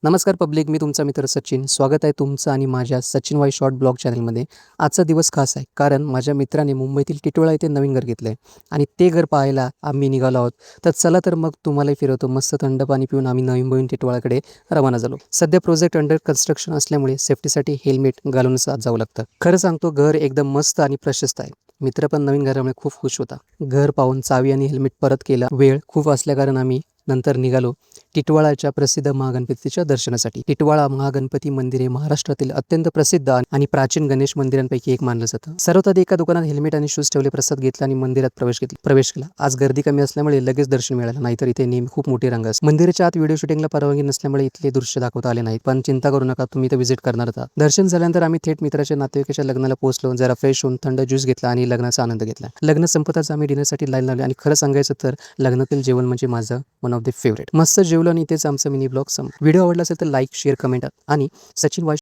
नमस्कार पब्लिक, मी तुमचा मित्र सचिन. स्वागत आहे तुमचं आणि माझ्या सचिन वाई शॉर्ट ब्लॉग चॅनलमध्ये. आजचा दिवस खास आहे कारण माझ्या मित्राने मुंबईतील टिटवाळा येथे नवीन घर घेतलं आहे आणि ते घर पाहायला आम्ही निघालो आहोत. तर चला तर मग तुम्हालाही फिरवतो. मस्त थंड पाणी पिऊन आम्ही नवीन टिटवाळाकडे रवाना झालो. सध्या प्रोजेक्ट अंडर कन्स्ट्रक्शन असल्यामुळे सेफ्टीसाठी हेल्मेट घालूनच आत जावं लागतं. खरं सांगतो, घर एकदम मस्त आणि प्रशस्त आहे. मित्र पण नवीन घरामुळे खूप खुश होता. घर पाहून चावी आणि हेल्मेट परत केला. वेळ खूप असल्याकारण आम्ही नंतर निघालो टिटवाळाच्या प्रसिद्ध महागणपतीच्या दर्शनासाठी. टिटवाळा महागणपती मंदिर हे महाराष्ट्रातील अत्यंत प्रसिद्ध आणि प्राचीन गणेश मंदिरांपैकी एक मानलं जातं. सर्वात आधी एका दुकानात हेल्मेट आणि शूज ठेवले, प्रसाद घेतला आणि मंदिरात प्रवेश केला. आज गर्दी कमी असल्यामुळे लगेच दर्शन मिळालं, नाहीतर इथे नेहमी खूप मोठी रांग असते. मंदिराच्या आत व्हिडिओ शूटिंगला परवानगी नसल्यामुळे इथले दृश्य दाखवता आले नाहीत, पण चिंता करू नका, तुम्ही इथे व्हिजिट करणार आहात. दर्शन झाल्यानंतर आम्ही थेट मित्राच्या नातेवाईकाच्या लग्नाला पोहोचलो. जरा फ्रेश होऊन थंड ज्यूस घेतला आणि लग्नाचा आनंद घेतला. लग्न संपताच आम्ही डिनरसाठी लाईन लावली आणि खरं सांगायचं तर लग्नातील जेवण म्हणजे माझं वन ऑफ द फेवरेट. मस्त जेवलो आणि इथेच आमचा मिनी ब्लॉग संपला. व्हिडिओ आवडला असेल तर लाईक, शेअर, कमेंट आणि सचिन वाई